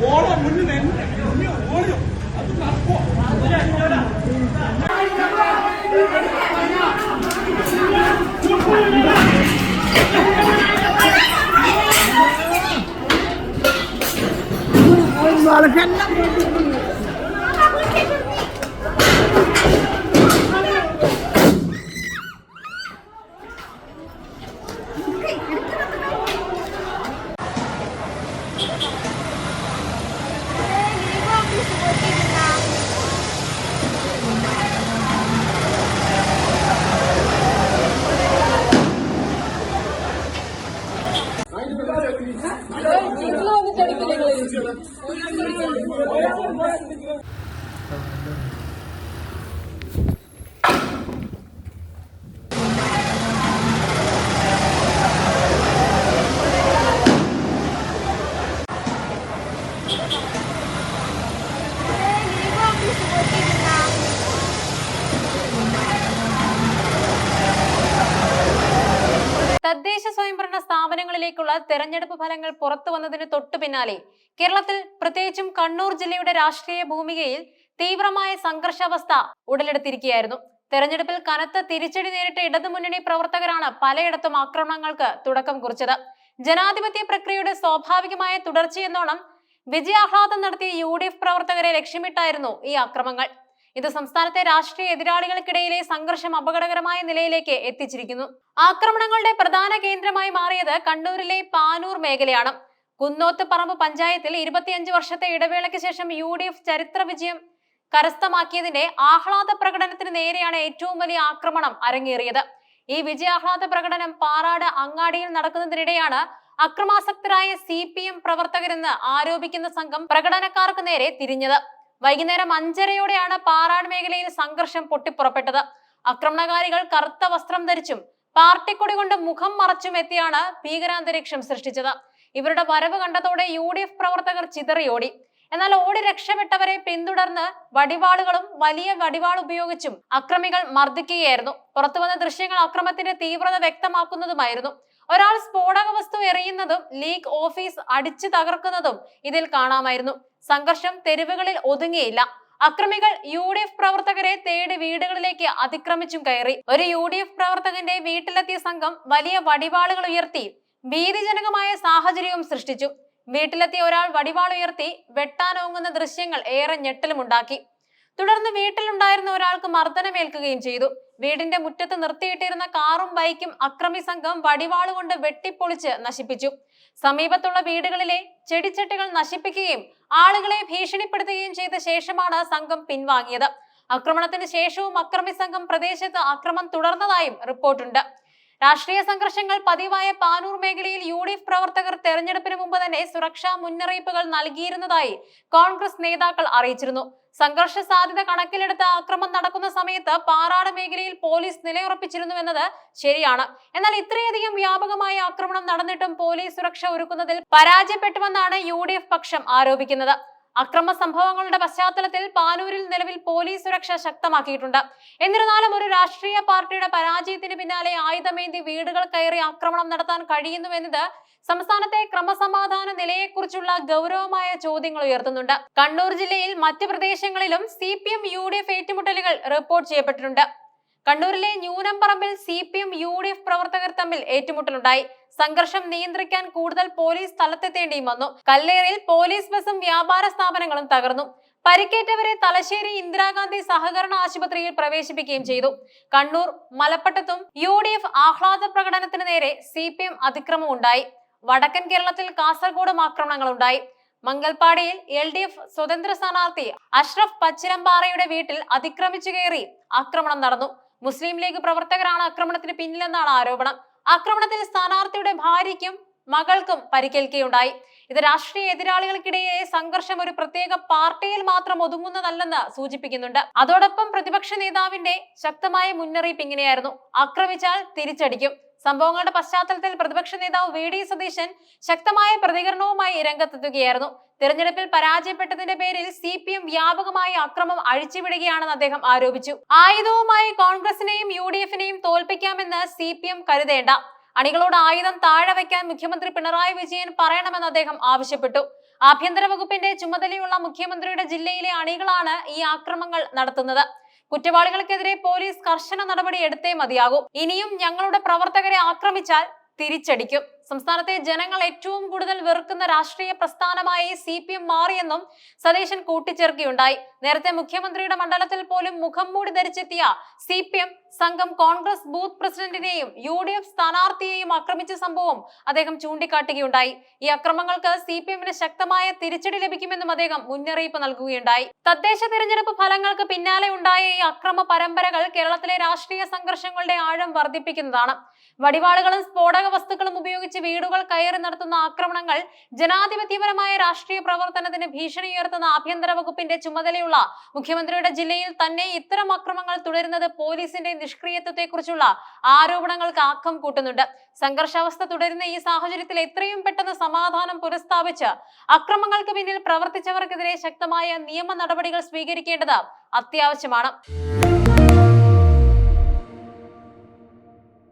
ഓളം മുന്നിൽ ഓടും അത് നടക്കുമോ? തദ്ദേശ സ്വയംഭരണ സ്ഥാപനങ്ങളിലേക്കുള്ള തെരഞ്ഞെടുപ്പ് ഫലങ്ങൾ പുറത്തു വന്നതിന് തൊട്ടു പിന്നാലെ കേരളത്തിൽ പ്രത്യേകിച്ചും കണ്ണൂർ ജില്ലയുടെ രാഷ്ട്രീയ ഭൂമികയിൽ തീവ്രമായ സംഘർഷാവസ്ഥ ഉടലെടുത്തിരിക്കുകയായിരുന്നു. തെരഞ്ഞെടുപ്പിൽ കനത്ത തിരിച്ചടി നേരിട്ട ഇടതുമുന്നണി പ്രവർത്തകരാണ് പലയിടത്തും ആക്രമണങ്ങൾക്ക് തുടക്കം കുറിച്ചത്. ജനാധിപത്യ പ്രക്രിയയുടെ സ്വാഭാവികമായ തുടർച്ചയെന്നോണം വിജയാഹ്ലാദം നടത്തിയ UDF പ്രവർത്തകരെ ലക്ഷ്യമിട്ടായിരുന്നു ഈ ആക്രമണങ്ങൾ. ഇത് സംസ്ഥാനത്തെ രാഷ്ട്രീയ എതിരാളികൾക്കിടയിലെ സംഘർഷം അപകടകരമായ നിലയിലേക്ക് എത്തിച്ചിരിക്കുന്നു. ആക്രമണങ്ങളുടെ പ്രധാന കേന്ദ്രമായി മാറിയത് കണ്ണൂരിലെ പാനൂർ മേഖലയാണ്. കുന്നോത്ത് പറമ്പ് പഞ്ചായത്തിൽ 25 വർഷത്തെ ഇടവേളയ്ക്ക് ശേഷം UDF ചരിത്ര വിജയം കരസ്ഥമാക്കിയതിന്റെ ആഹ്ലാദ പ്രകടനത്തിന് നേരെയാണ് ഏറ്റവും വലിയ ആക്രമണം അരങ്ങേറിയത്. ഈ വിജയാഹ്ലാദ പ്രകടനം പാറാട് അങ്ങാടിയിൽ നടക്കുന്നതിനിടെയാണ് അക്രമാസക്തരായ CPM പ്രവർത്തകരെന്ന് ആരോപിക്കുന്ന സംഘം പ്രകടനക്കാർക്ക് നേരെ തിരിഞ്ഞത്. വൈകുന്നേരം 5:30യോടെയാണ് പാറാട് മേഖലയിൽ സംഘർഷം പൊട്ടിപ്പുറപ്പെട്ടത്. ആക്രമണകാരികൾ കറുത്ത വസ്ത്രം ധരിച്ചും പാർട്ടിക്കൊടി കൊണ്ട് മുഖം മറച്ചും എത്തിയാണ് ഭീകരാന്തരീക്ഷം സൃഷ്ടിച്ചത്. ഇവരുടെ വരവ് കണ്ടതോടെ UDF പ്രവർത്തകർ ചിതറിയോടി. എന്നാൽ ഓടി രക്ഷപ്പെട്ടവരെ പിന്തുടർന്ന് വടിവാളുകളും വലിയ വടിവാൾ ഉപയോഗിച്ചും അക്രമികൾ മർദ്ദിക്കുകയായിരുന്നു. പുറത്തുവന്ന ദൃശ്യങ്ങൾ അക്രമത്തിന്റെ തീവ്രത വ്യക്തമാക്കുന്നതുമായിരുന്നു. ഒരാൾ സ്ഫോടക വസ്തു എറിയുന്നതും ലീഗ് ഓഫീസ് അടിച്ചു തകർക്കുന്നതും ഇതിൽ കാണാമായിരുന്നു. സംഘർഷം തെരുവുകളിൽ ഒതുങ്ങിയില്ല. അക്രമികൾ UDF പ്രവർത്തകരെ തേടി വീടുകളിലേക്ക് അതിക്രമിച്ചും കയറി. ഒരു UDF പ്രവർത്തകന്റെ വീട്ടിലെത്തിയ സംഘം വലിയ വടിവാളുകൾ ഉയർത്തി ഭീതിജനകമായ സാഹചര്യവും സൃഷ്ടിച്ചു. വീട്ടിലെത്തിയ ഒരാൾ വടിവാൾ ഉയർത്തി വെട്ടാനോങ്ങുന്ന ദൃശ്യങ്ങൾ ഏറെ ഞെട്ടലുമുണ്ടാക്കി. തുടർന്ന് വീട്ടിലുണ്ടായിരുന്ന ഒരാൾക്ക് മർദ്ദനമേൽക്കുകയും ചെയ്തു. വീടിന്റെ മുറ്റത്ത് നിർത്തിയിട്ടിരുന്ന കാറും ബൈക്കും അക്രമി സംഘം വടിവാളുകൊണ്ട് വെട്ടിപ്പൊളിച്ച് നശിപ്പിച്ചു. സമീപത്തുള്ള വീടുകളിലെ ചെടിച്ചട്ടികൾ നശിപ്പിക്കുകയും ആളുകളെ ഭീഷണിപ്പെടുത്തുകയും ചെയ്ത ശേഷമാണ് സംഘം പിൻവാങ്ങിയത്. ആക്രമണത്തിന് ശേഷവും അക്രമി സംഘം പ്രദേശത്ത് അക്രമം തുടർന്നതായും റിപ്പോർട്ടുണ്ട്. രാഷ്ട്രീയ സംഘർഷങ്ങൾ പതിവായ പാനൂർ മേഖലയിൽ UDF പ്രവർത്തകർ തെരഞ്ഞെടുപ്പിന് മുമ്പ് തന്നെ സുരക്ഷാ മുന്നറിയിപ്പുകൾ നൽകിയിരുന്നതായി കോൺഗ്രസ് നേതാക്കൾ അറിയിച്ചിരുന്നു. സംഘർഷ സാധ്യത കണക്കിലെടുത്ത് ആക്രമണം നടക്കുന്ന സമയത്ത് പാറാട് മേഖലയിൽ പോലീസ് നിലയുറപ്പിച്ചിരുന്നുവെന്നത് ശരിയാണ്. എന്നാൽ ഇത്രയധികം വ്യാപകമായ ആക്രമണം നടന്നിട്ടും പോലീസ് സുരക്ഷ ഒരുക്കുന്നതിൽ പരാജയപ്പെട്ടുവെന്നാണ് UDF പക്ഷം ആരോപിക്കുന്നത്. അക്രമ സംഭവങ്ങളുടെ പശ്ചാത്തലത്തിൽ പാനൂരിൽ നിലവിൽ പോലീസ് സുരക്ഷ ശക്തമാക്കിയിട്ടുണ്ട്. എന്നിരുന്നാലും ഒരു രാഷ്ട്രീയ പാർട്ടിയുടെ പരാജയത്തിന് പിന്നാലെ ആയുധമേന്തി വീടുകൾ കയറി ആക്രമണം നടത്താൻ കഴിയുന്നുവെന്നത് സംസ്ഥാനത്തെ ക്രമസമാധാന നിലയെക്കുറിച്ചുള്ള ഗൗരവമായ ചോദ്യങ്ങൾ ഉയർത്തുന്നുണ്ട്. കണ്ണൂർ ജില്ലയിൽ മറ്റ് പ്രദേശങ്ങളിലും CPM UDF ഏറ്റുമുട്ടലുകൾ റിപ്പോർട്ട് ചെയ്യപ്പെട്ടിട്ടുണ്ട്. കണ്ണൂരിലെ ന്യൂനംപറമ്പിൽ CPM UDF പ്രവർത്തകർ തമ്മിൽ ഏറ്റുമുട്ടലുണ്ടായി. സംഘർഷം നിയന്ത്രിക്കാൻ കൂടുതൽ പോലീസ് സ്ഥലത്തെത്തേണ്ടിയും വന്നു. കല്ലേറിൽ പോലീസ് ബസും വ്യാപാര സ്ഥാപനങ്ങളും തകർന്നു. പരിക്കേറ്റവരെ തലശ്ശേരി ഇന്ദിരാഗാന്ധി സഹകരണ ആശുപത്രിയിൽ പ്രവേശിപ്പിക്കുകയും ചെയ്തു. കണ്ണൂർ മലപ്പട്ടത്തും UDF ആഹ്ലാദ പ്രകടനത്തിന് നേരെ CPM അതിക്രമം ഉണ്ടായി. വടക്കൻ കേരളത്തിൽ കാസർഗോഡും ആക്രമണങ്ങളുണ്ടായി. മംഗൽപാടിയിൽ LDF സ്വതന്ത്ര സ്ഥാനാർത്ഥി അഷ്റഫ് പച്ചിലമ്പാറയുടെ വീട്ടിൽ അതിക്രമിച്ചു കയറി ആക്രമണം നടന്നു. മുസ്ലിം ലീഗ് പ്രവർത്തകരാണ് ആക്രമണത്തിന് പിന്നിലെന്നാണ് ആരോപണം. ആക്രമണത്തിൽ സ്ഥാനാർത്ഥിയുടെ ഭാര്യയ്ക്കും മകൾക്കും പരിക്കേൽക്കുകയുണ്ടായി. ഇത് രാഷ്ട്രീയ എതിരാളികൾക്കിടയിലെ സംഘർഷം ഒരു പ്രത്യേക പാർട്ടിയിൽ മാത്രം ഒതുങ്ങുന്നതല്ലെന്ന് സൂചിപ്പിക്കുന്നുണ്ട്. അതോടൊപ്പം പ്രതിപക്ഷ നേതാവിന്റെ ശക്തമായ മുന്നറിയിപ്പ് ഇങ്ങനെയായിരുന്നു: ആക്രമിച്ചാൽ തിരിച്ചടിക്കും. സംഭവങ്ങളുടെ പശ്ചാത്തലത്തിൽ പ്രതിപക്ഷ നേതാവ് VD സതീശൻ ശക്തമായ പ്രതികരണവുമായി രംഗത്തെത്തുകയായിരുന്നു. തെരഞ്ഞെടുപ്പിൽ പരാജയപ്പെട്ടതിന്റെ പേരിൽ CPM വ്യാപകമായ അക്രമം അഴിച്ചുവിടുകയാണെന്ന് അദ്ദേഹം ആരോപിച്ചു. ആയുധവുമായി കോൺഗ്രസിനെയും UDFനെയും തോൽപ്പിക്കാമെന്ന് CPM കരുതേണ്ട. അണികളോട് ആയുധം താഴെ വയ്ക്കാൻ മുഖ്യമന്ത്രി പിണറായി വിജയൻ പറയണമെന്ന് അദ്ദേഹം ആവശ്യപ്പെട്ടു. ആഭ്യന്തര വകുപ്പിന്റെ ചുമതലയുള്ള മുഖ്യമന്ത്രിയുടെ ജില്ലയിലെ അണികളാണ് ഈ ആക്രമണങ്ങൾ നടത്തുന്നത്. കുറ്റവാളികൾക്കെതിരെ പോലീസ് കർശന നടപടി എടുത്തേ മതിയാകൂ. ഇനിയും ഞങ്ങളുടെ പ്രവർത്തകരെ ആക്രമിച്ചാൽ തിരിച്ചടിക്കും. സംസ്ഥാനത്തെ ജനങ്ങൾ ഏറ്റവും കൂടുതൽ വെറുക്കുന്ന രാഷ്ട്രീയ പ്രസ്ഥാനമായി CPM മാറിയെന്നും സതീശൻ കൂട്ടിച്ചേർക്കുകയുണ്ടായി. നേരത്തെ മുഖ്യമന്ത്രിയുടെ മണ്ഡലത്തിൽ പോലും മുഖം മൂടി ധരിച്ചെത്തിയ CPM സംഘം കോൺഗ്രസ് ബൂത്ത് പ്രസിഡന്റിനെയും UDF സ്ഥാനാർത്ഥിയെയും ആക്രമിച്ച സംഭവം അദ്ദേഹം ചൂണ്ടിക്കാട്ടുകയുണ്ടായി. ഈ അക്രമങ്ങൾക്ക് CPMന് ശക്തമായ തിരിച്ചടി ലഭിക്കുമെന്നും അദ്ദേഹം മുന്നറിയിപ്പ് നൽകുകയുണ്ടായി. തദ്ദേശ തിരഞ്ഞെടുപ്പ് ഫലങ്ങൾക്ക് പിന്നാലെ ഉണ്ടായ ഈ അക്രമ പരമ്പരകൾ കേരളത്തിലെ രാഷ്ട്രീയ സംഘർഷങ്ങളുടെ ആഴം വർദ്ധിപ്പിക്കുന്നതാണ്. വടിവാളുകളും സ്ഫോടക വസ്തുക്കളും ഉപയോഗിച്ച് വീടുകൾ കയറി നടത്തുന്ന ആക്രമണങ്ങൾ ജനാധിപത്യപരമായ രാഷ്ട്രീയ പ്രവർത്തനത്തിന് ഭീഷണി ഉയർത്തുന്ന ആഭ്യന്തര വകുപ്പിന്റെ ചുമതലയുള്ള മുഖ്യമന്ത്രിയുടെ ജില്ലയിൽ തന്നെ ഇത്തരം അക്രമങ്ങൾ തുടരുന്നത് പോലീസിന്റെ നിഷ്ക്രിയത്വത്തെക്കുറിച്ചുള്ള ആരോപണങ്ങൾക്ക് ആക്കം കൂട്ടുന്നുണ്ട്. സംഘർഷാവസ്ഥ തുടരുന്ന ഈ സാഹചര്യത്തിൽ എത്രയും പെട്ടെന്ന് സമാധാനം പുനഃസ്ഥാപിച്ച് അക്രമങ്ങൾക്ക് പിന്നിൽ പ്രവർത്തിച്ചവർക്കെതിരെ ശക്തമായ നിയമ നടപടികൾ സ്വീകരിക്കേണ്ടത് അത്യാവശ്യമാണ്.